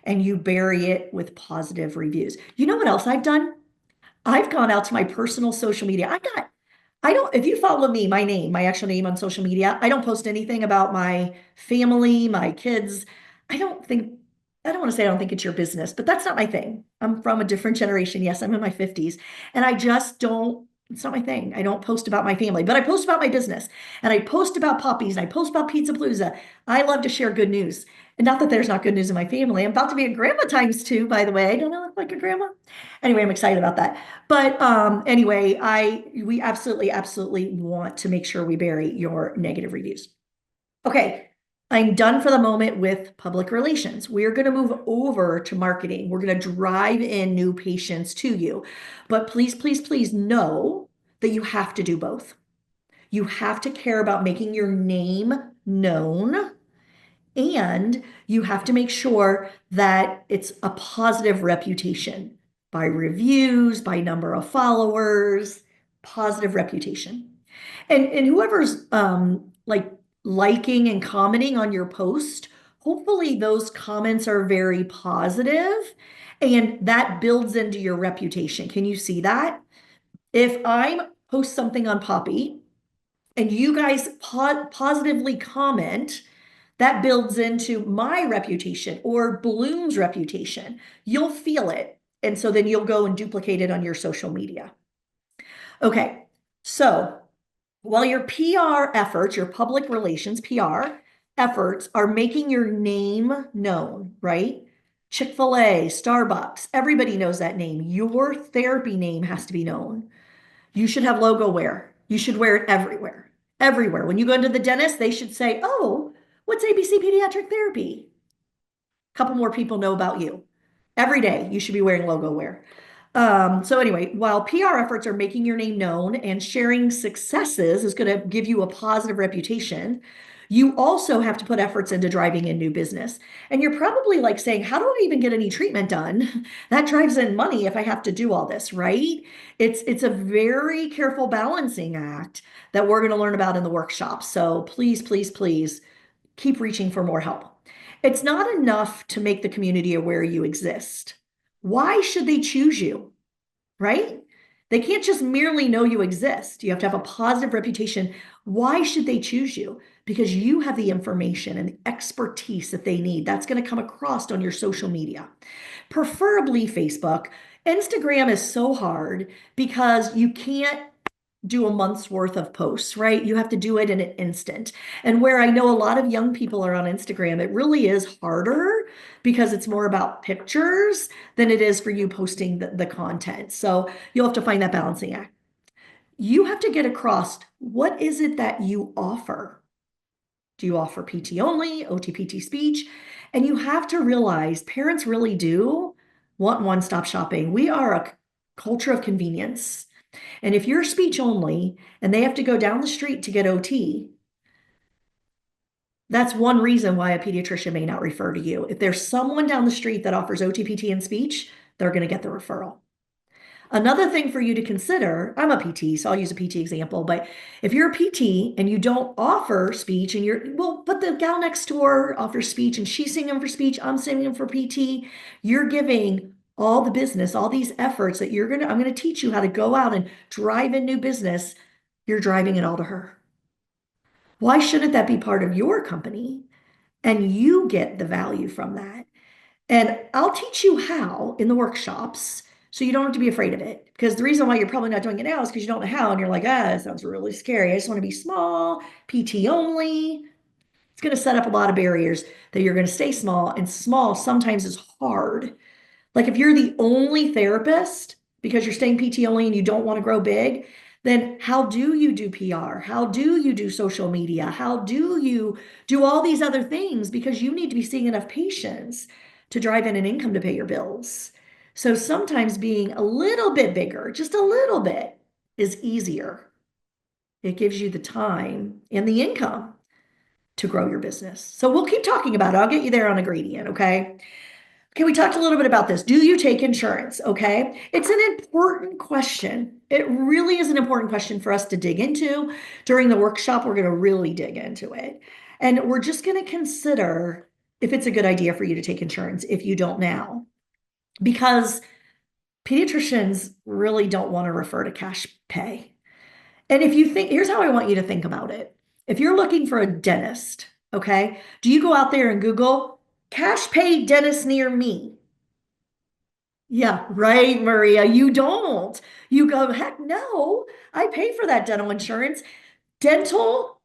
And you bury it with positive reviews. You know what else I've done? I've gone out to my personal social media. I don't, if you follow me, my name, my actual name on social media, I don't post anything about my family, my kids. I don't think, I don't want to say I don't think it's your business, but that's not my thing. I'm from a different generation. Yes, I'm in my 50s. And I just don't, it's not my thing. I don't post about my family, but I post about my business and I post about puppies and I post about Peds-A-PALOOZA. I love to share good news. And not that there's not good news in my family. I'm about to be a grandma times two, by the way. Don't I look like a grandma? Anyway, I'm excited about that. But anyway, we absolutely want to make sure we bury your negative reviews. Okay, I'm done for the moment with public relations. We're going to move over to marketing. We're going to drive in new patients to you. But please, please, please know that you have to do both. You have to care about making your name known, and you have to make sure that it's a positive reputation by reviews, by number of followers, positive reputation. And whoever's like liking and commenting on your post, hopefully those comments are very positive and that builds into your reputation. Can you see that? If I post something on POPPEE and you guys positively comment, that builds into my reputation or Bloom's reputation. You'll feel it. And so then you'll go and duplicate it on your social media. Okay, so while your PR efforts, your public relations PR efforts are making your name known, right? Chick-fil-A, Starbucks, everybody knows that name. Your therapy name has to be known. You should have logo wear. You should wear it everywhere. Everywhere. When you go into the dentist, they should say, oh, what's ABC Pediatric Therapy? A couple more people know about you. Every day, you should be wearing logo wear. So anyway, while PR efforts are making your name known and sharing successes is going to give you a positive reputation, you also have to put efforts into driving in new business. And you're probably like saying, how do I even get any treatment done? That drives in money if I have to do all this, right? It's a very careful balancing act that we're going to learn about in the workshop. So please, please, please keep reaching for more help. It's not enough to make the community aware you exist. Why should they choose you? Right? They can't just merely know you exist. You have to have a positive reputation. Why should they choose you? Because you have the information and the expertise that they need. That's going to come across on your social media, preferably Facebook. Instagram is so hard because you can't do a month's worth of posts, right? You have to do it in an instant. And where I know a lot of young people are on Instagram, it really is harder because it's more about pictures than it is for you posting the content. So you'll have to find that balancing act. You have to get across what is it that you offer? Do you offer PT only, OT-PT speech? And you have to realize parents really do want one-stop shopping. We are a culture of convenience. And if you're speech only and they have to go down the street to get OT, that's one reason why a pediatrician may not refer to you. If there's someone down the street that offers OT, PT, and speech, they're going to get the referral. Another thing for you to consider, I'm a PT, so I'll use a PT example, but if you're a PT and you don't offer speech and but the gal next door offers speech and she's singing for speech, I'm singing for PT, you're giving all the business, all these efforts that I'm going to teach you how to go out and drive in new business. You're driving it all to her. Why shouldn't that be part of your company and you get the value from that? And I'll teach you how in the workshops so you don't have to be afraid of it. Because the reason why you're probably not doing it now is because you don't know how and you're like, that sounds really scary. I just want to be small, PT only. It's going to set up a lot of barriers that you're going to stay small, and small sometimes is hard. Like if you're the only therapist because you're staying PT only and you don't want to grow big, then how do you do PR? How do you do social media? How do you do all these other things? Because you need to be seeing enough patients to drive in an income to pay your bills. So sometimes being a little bit bigger, just a little bit, is easier. It gives you the time and the income to grow your business. So we'll keep talking about it. I'll get you there on a gradient, okay? Okay, we talked a little bit about this. Do you take insurance? Okay, it's an important question. It really is an important question for us to dig into. During the workshop, we're going to really dig into it. And we're just going to consider if it's a good idea for you to take insurance if you don't now. Because pediatricians really don't want to refer to cash pay. And if you think, here's how I want you to think about it. If you're looking for a dentist, okay, do you go out there and Google cash pay dentist near me? Yeah, right, Maria. You don't. You go, heck no, I pay for that dental insurance. Dental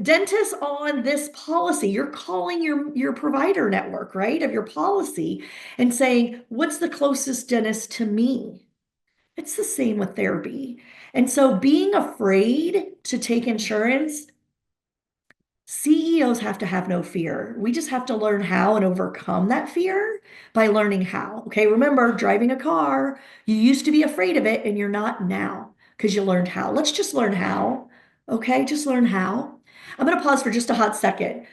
dentists on this policy. You're calling your provider network, right, of your policy and saying, what's the closest dentist to me? It's the same with therapy. And so being afraid to take insurance, CEOs have to have no fear. We just have to learn how and overcome that fear by learning how. Okay, remember, driving a car, you used to be afraid of it and you're not now because you learned how. Let's just learn how. Okay, just learn how. I'm going to pause for just a hot second.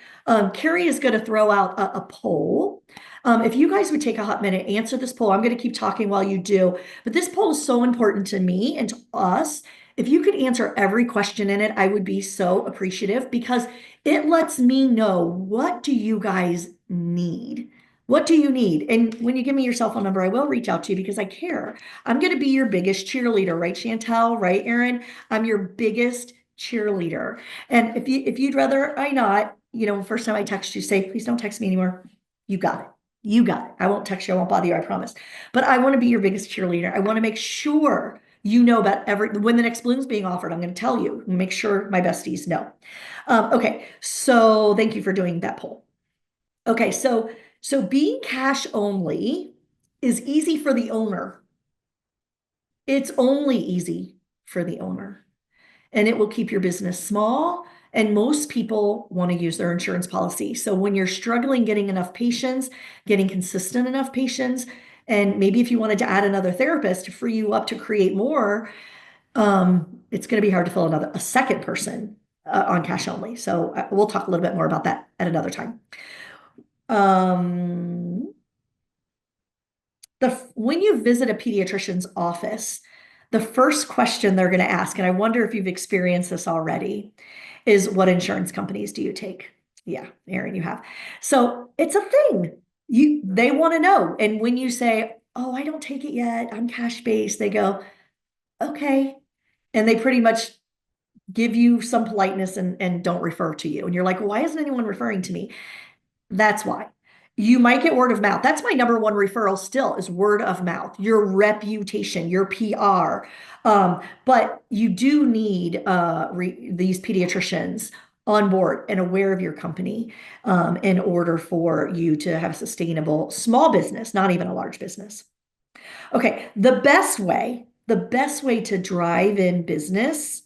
Carrie is going to throw out a poll. If you guys would take a hot minute, answer this poll. I'm going to keep talking while you do, but this poll is so important to me and to us. If you could answer every question in it, I would be so appreciative because it lets me know, what do you guys need? What do you need? And when you give me your cell phone number, I will reach out to you because I care. I'm going to be your biggest cheerleader, right, Chantel? Right, Erin? I'm your biggest cheerleader. And if you'd rather I not, first time I text you, say, please don't text me anymore. You got it. You got it. I won't text you. I won't bother you. I promise. But I want to be your biggest cheerleader. I want to make sure you know about when the next balloon's being offered. I'm going to tell you, make sure my besties know. Okay, so thank you for doing that poll. Okay, so being cash only is easy for the owner. It's only easy for the owner, and it will keep your business small. And most people want to use their insurance policy. So when you're struggling getting enough patients, getting consistent enough patients, and maybe if you wanted to add another therapist to free you up to create more, it's going to be hard to fill a second person on cash only. So we'll talk a little bit more about that at another time. When you visit a pediatrician's office, the first question they're going to ask, and I wonder if you've experienced this already, is what insurance companies do you take? Yeah, Aaron, you have. So it's a thing. They want to know. And when you say, "Oh, I don't take it yet. I'm cash based," they go, "Okay." And they pretty much give you some politeness and don't refer to you. And you're like, "Why isn't anyone referring to me?" That's why. You might get word of mouth. That's my number one referral still is word of mouth, your reputation, your PR. But you do need these pediatricians on board and aware of your company in order for you to have a sustainable small business, not even a large business. Okay, the best way to drive in business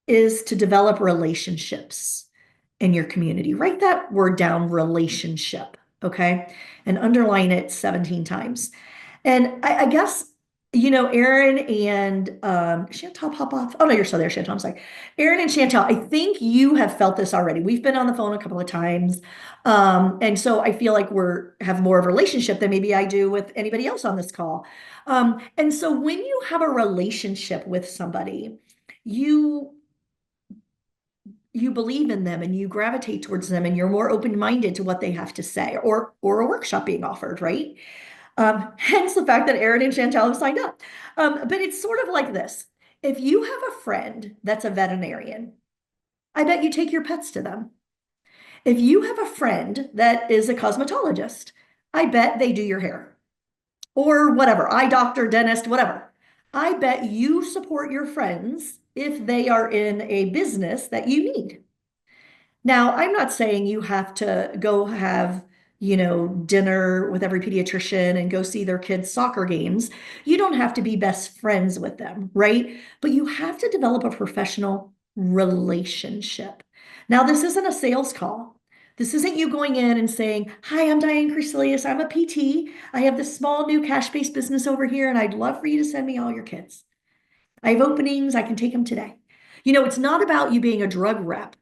is to develop relationships in your community. Write that word down, relationship, okay? And underline it 17 times. And I guess, Aaron and Chantal pop off. Oh no, you're still there, Chantal. I'm sorry. Aaron and Chantal, I think you have felt this already. We've been on the phone a couple of times. And so I feel like we're have more of a relationship than maybe I do with anybody else on this call. And so when you have a relationship with somebody, you you believe in them and you gravitate towards them and you're more open-minded to what they have to say or a workshop being offered, right? Hence the fact that Aaron and Chantal have signed up. But it's sort of like this. If you have a friend that's a veterinarian, I bet you take your pets to them. If you have a friend that is a cosmetologist, I bet they do your hair or whatever, eye doctor, dentist, whatever. I bet you support your friends if they are in a business that you need. Now, I'm not saying you have to go have, dinner with every pediatrician and go see their kids' soccer games. You don't have to be best friends with them, right? But you have to develop a professional relationship. Now, this isn't a sales call. This isn't you going in and saying, "Hi, I'm Diane Cresilius. I'm a PT. I have this small new cash-based business over here, and I'd love for you to send me all your kids. I have openings. I can take them today." It's not about you being a drug rep.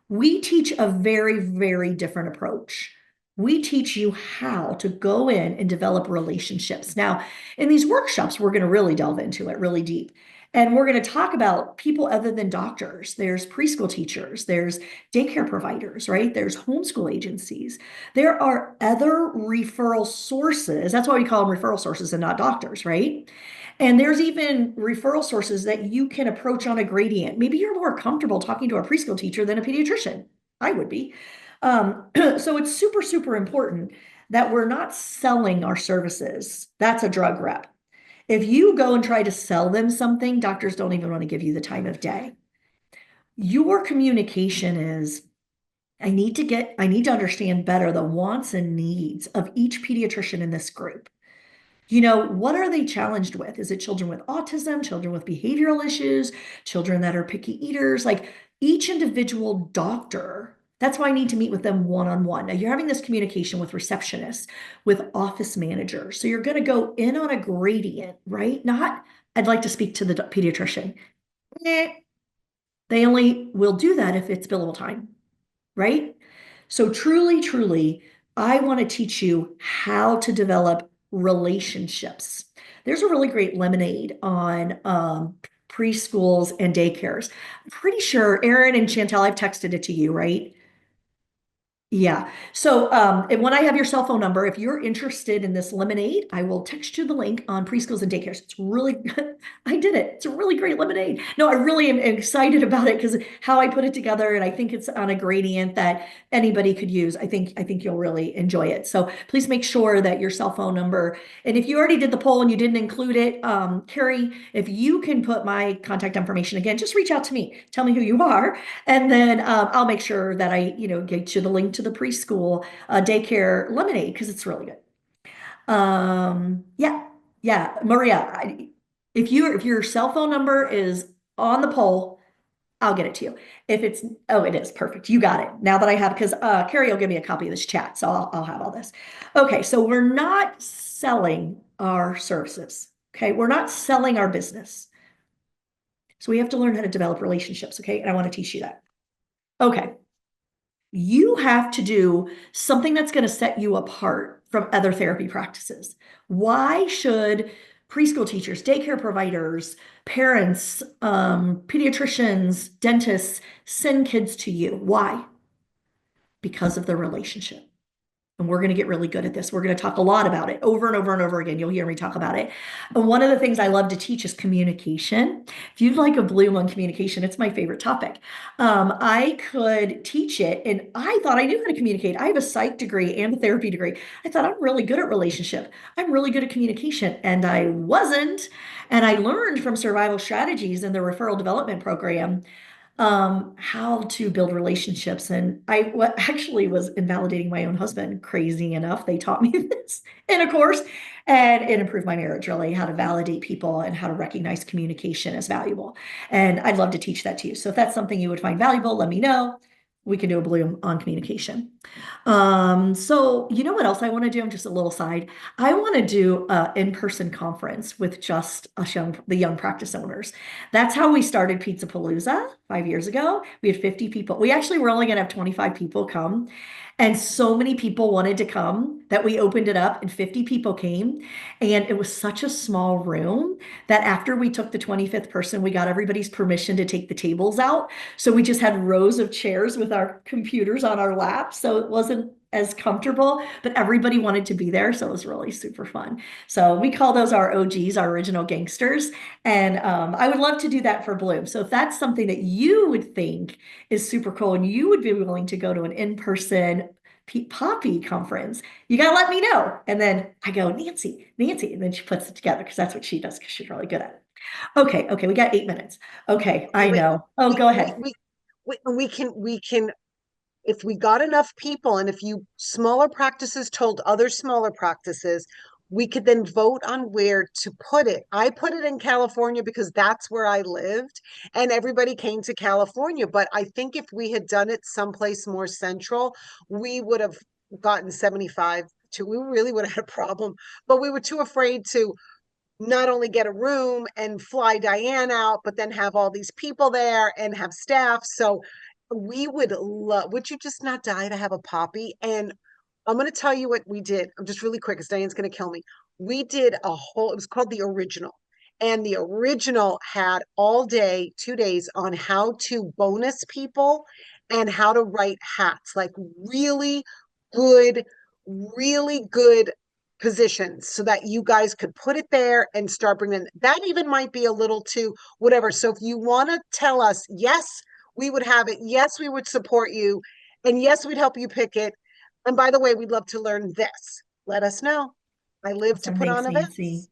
We teach a very, very different approach. We teach you how to go in and develop relationships. Now, in these workshops, we're going to really delve into it really deep. And we're going to talk about people other than doctors. There's preschool teachers, there's daycare providers, right? There's homeschool agencies. There are other referral sources. That's why we call them referral sources and not doctors, right? And there's even referral sources that you can approach on a gradient. Maybe you're more comfortable talking to a preschool teacher than a pediatrician. I would be. So it's super, super important that we're not selling our services. That's a drug rep. If you go and try to sell them something, doctors don't even want to give you the time of day. Your communication is, I need to understand better the wants and needs of each pediatrician in this group. What are they challenged with? Is it children with autism, children with behavioral issues, children that are picky eaters? Like each individual doctor, that's why I need to meet with them one-on-one. Now you're having this communication with receptionists, with office managers. So you're going to go in on a gradient, right? Not, I'd like to speak to the pediatrician. Eh, they only will do that if it's billable time, right? So truly, truly, I want to teach you how to develop relationships. There's a really great lemonade on preschools and daycares. I'm pretty sure Aaron and Chantel, I've texted it to you, right? Yeah. So, and when I have your cell phone number, if you're interested in this lemonade, I will text you the link on preschools and daycares. It's really, I did it. It's a really great lemonade. No, I really am excited about it because how I put it together, and I think it's on a gradient that anybody could use. I think you'll really enjoy it. So please make sure that your cell phone number, and if you already did the poll and you didn't include it, Carrie, if you can put my contact information again, just reach out to me. Tell me who you are, and then I'll make sure that I, get you the link to the preschool daycare lemonade because it's really good. Yeah, yeah, Maria, if your cell phone number is on the poll, I'll get it to you. If it's, oh, it is perfect. You got it. Now that I have, because Carrie will give me a copy of this chat, so I'll have all this. Okay, so we're not selling our services. Okay, we're not selling our business. So we have to learn how to develop relationships. Okay, and I want to teach you that. Okay. You have to do something that's going to set you apart from other therapy practices. Why should preschool teachers, daycare providers, parents, pediatricians, dentists send kids to you. Why? Because of the relationship. And we're going to get really good at this. We're going to talk a lot about it over and over and over again. You'll hear me talk about it. And one of the things I love to teach is communication. If you'd like a bloom on communication, it's my favorite topic. I could teach it, and I thought I knew how to communicate. I have a psych degree and a therapy degree. I thought I'm really good at relationship. I'm really good at communication, and I wasn't. And I learned from survival strategies in the referral development program how to build relationships. And I what actually was invalidating my own husband, crazy enough. They taught me this in a course, and it improved my marriage, really, how to validate people and how to recognize communication as valuable. And I'd love to teach that to you. So if that's something you would find valuable, let me know. We can do a bloom on communication. So you know what else I want to do? I'm just a little side. I want to do an in-person conference with just the young practice owners. That's how we started Pizza-Palooza 5 years ago. We had 50 people. We actually were only going to have 25 people come. And so many people wanted to come that we opened it up and 50 people came. And it was such a small room that after we took the 25th person, we got everybody's permission to take the tables out. So we just had rows of chairs with our computers on our laps. So it wasn't as comfortable, but everybody wanted to be there. So it was really super fun. So we call those our OGs, our original gangsters. And I would love to do that for Bloom. So if that's something that you would think is super cool and you would be willing to go to an in-person POPPEE conference, you got to let me know. And then I go, Nancy, Nancy. And then she puts it together because that's what she does because she's really good at it. Okay. We got 8 minutes. Okay. Okay, I wait. know. Oh, We go we ahead. we we can if we got enough people and if you smaller practices told other smaller practices, we could then vote on where to put it. I put it in California because that's where I lived and everybody came to California. But I think if we had done it someplace more central, we would have gotten 75 to, we really would have had a problem. But we were too afraid to not only get a room and fly Diane out, but then have all these people there and have staff. So we would love, would you just not die to have a poppy? And I'm going to tell you what we did. I'm just really quick because Diane's going to kill me. We did a whole, it was called the original. And the original had all day, 2 days on how to bonus people and how to write hats, like good, really good positions so that you guys could put it there and start bringing that. Even might be a little too whatever. So if you want to tell us, yes, we would have it. Yes, we would support you. And yes, we'd help you pick it. And by the way, we'd love to learn this. Let us know. I live to Awesome. put on Thanks, Nancy. events.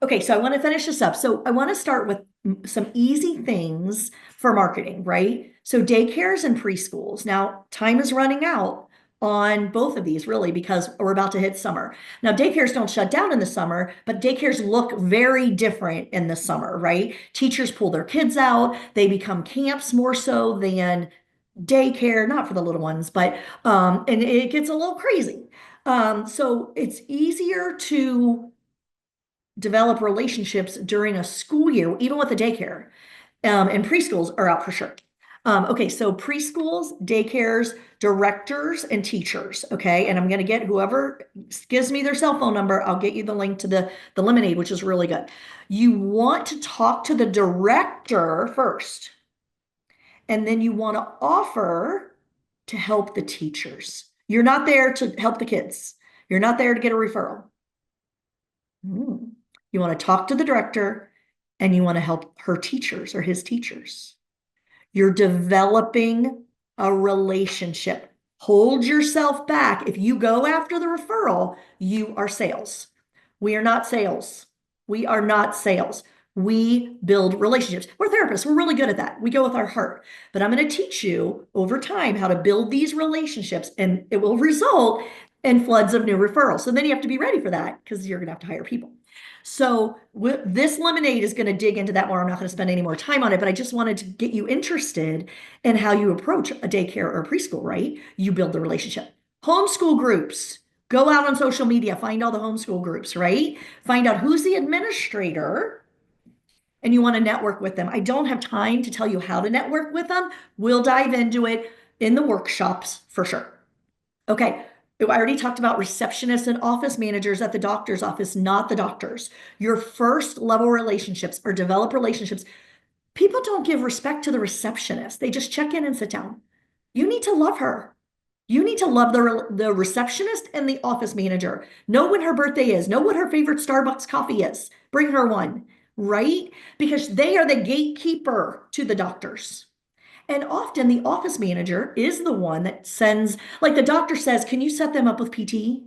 Okay, so I want to finish this up. So I want to start with some easy things for marketing, right? So daycares and preschools. Now, time is running out on both of these, really, because we're about to hit summer. Now, daycares don't shut down in the summer, but daycares look very different in the summer, right? Teachers pull their kids out. They become camps more so than daycare, not for the little ones, but and it gets a little crazy. So it's easier to develop relationships during a school year, even with the daycare. And preschools are out for sure. Okay, so preschools, daycares, directors, and teachers. Okay, and I'm going to get whoever gives me their cell phone number, I'll get you the link to the Lemonade, which is really good. You want to talk to the director first, and then you want to offer to help the teachers. You're not there to help the kids. You're not there to get a referral. You want to talk to the director and you want to help her teachers or his teachers. You're developing a relationship. Hold yourself back. If you go after the referral, you are sales. We are not sales. We are not sales. We build relationships. We're therapists. We're really good at that. We go with our heart. But I'm going to teach you over time how to build these relationships, and it will result in floods of new referrals. So then you have to be ready for that because you're going to have to hire people. So this Lemonade is going to dig into that more. I'm not going to spend any more time on it, but I just wanted to get you interested in how you approach a daycare or a preschool, right? You build the relationship. Homeschool groups. Go out on social media, find all the homeschool groups, right? Find out who's the administrator and you want to network with them. I don't have time to tell you how to network with them. We'll dive into it in the workshops for sure. Okay, I already talked about receptionists and office managers at the doctor's office, not the doctors. Your first level relationships or develop relationships. People don't give respect to the receptionist. They just check in and sit down. You need to love her. You need to love the receptionist and the office manager. Know when her birthday is. Know what her favorite Starbucks coffee is. Bring her one, right? Because they are the gatekeeper to the doctors. And often the office manager is the one that sends, like the doctor says, can you set them up with PT?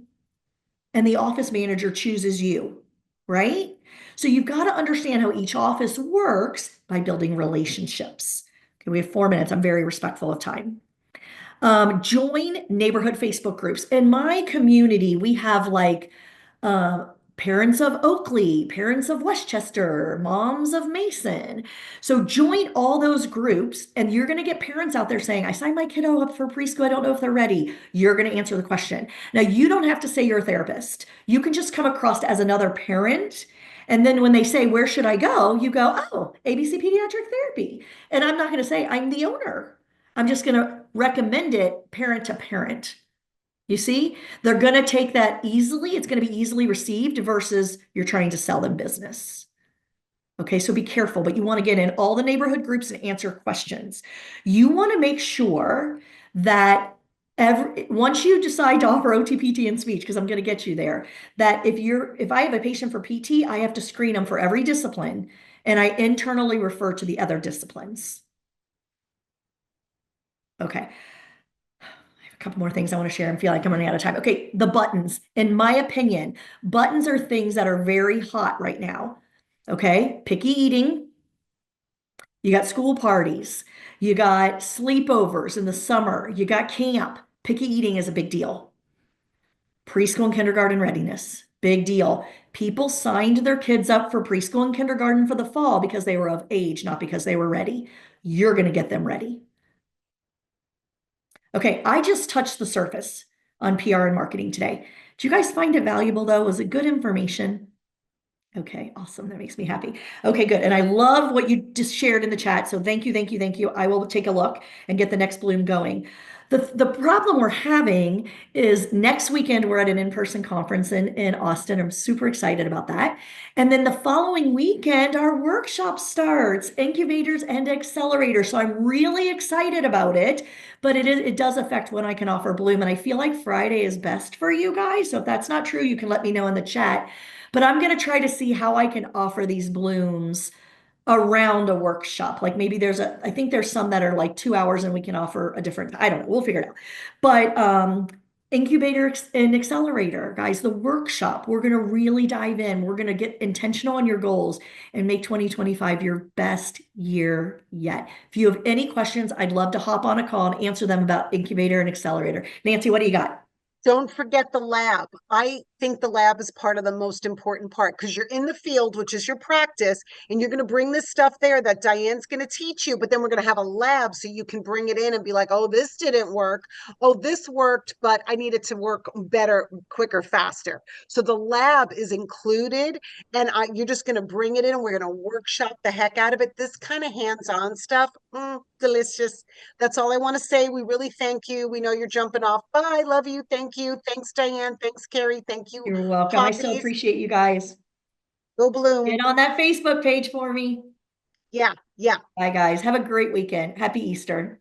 And the office manager chooses you, right? So you've got to understand how each office works by building relationships. Okay, we have 4 minutes. I'm very respectful of time. Join neighborhood Facebook groups. In my community, we have like uh, parents of Oakley, parents of Westchester, moms of Mason. So join all those groups, and you're going to get parents out there saying, I signed my kiddo up for preschool. I don't know if they're ready. You're going to answer the question. Now, you don't have to say you're a therapist. You can just come across as another parent. And then when they say, where should I go? You go, oh, ABC Pediatric Therapy. And I'm not going to say, I'm the owner. I'm just going to recommend it parent to parent. You see, they're going to take that easily. It's going to be easily received versus you're trying to sell them business. Okay, so be careful, but you want to get in all the neighborhood groups and answer questions. You want to make sure that once you decide to offer OT, PT, and speech, because I'm going to get you there, that if I have a patient for PT, I have to screen them for every discipline, and I internally refer to the other disciplines. Okay. A couple more things I want to share and feel like I'm running out of time. Okay, the buttons. In my opinion, buttons are things that are very hot right now. Okay, picky eating. You got school parties. You got sleepovers in the summer. You got camp. Picky eating is a big deal. Preschool and kindergarten readiness, big deal. People signed their kids up for preschool and kindergarten for the fall because they were of age, not because they were ready. You're going to get them ready. Okay, I just touched the surface on PR and marketing today. Do you guys find it valuable though? Was it good information? Okay, awesome. That makes me happy. Okay, good. And I love what you just shared in the chat. So thank you, thank you, thank you. I will take a look and get the next bloom going. The problem we're having is next weekend we're at an in-person conference in Austin. I'm super excited about that. And then the following weekend, our workshop starts, incubators and accelerators. So I'm really excited about it, but it does affect when I can offer bloom. And I feel like Friday is best for you guys. So if that's not true, you can let me know in the chat. But I'm going to try to see how I can offer these blooms around a workshop. Like maybe I think there's some that are like 2 hours and we can offer a different, I don't know, we'll figure it out. But incubator and accelerator, guys, the workshop, we're going to really dive in. We're going to get intentional on your goals and make 2025 your best year yet. If you have any questions, I'd love to hop on a call and answer them about incubator and accelerator. Nancy, what do you got? Don't forget the lab. I think the lab is part of the most important part because you're in the field, which is your practice, and you're going to bring this stuff there that Diane's going to teach you. But then we're going to have a lab so you can bring it in and be like, oh, this didn't work. Oh, this worked, but I needed to work better, quicker, faster. So the lab is included, and you're just going to bring it in and we're going to workshop the heck out of it. This kind of hands-on stuff, delicious. That's all I want to say. We really thank you. We know you're jumping off. Bye. Love you. Thank you. Thanks, Diane. Thanks, Carrie. Thank you, You're welcome. I so Poppies. appreciate you guys. Go Bloom. Get on that Facebook page for me. Yeah, yeah. Bye, guys. Have a great weekend. Happy Easter.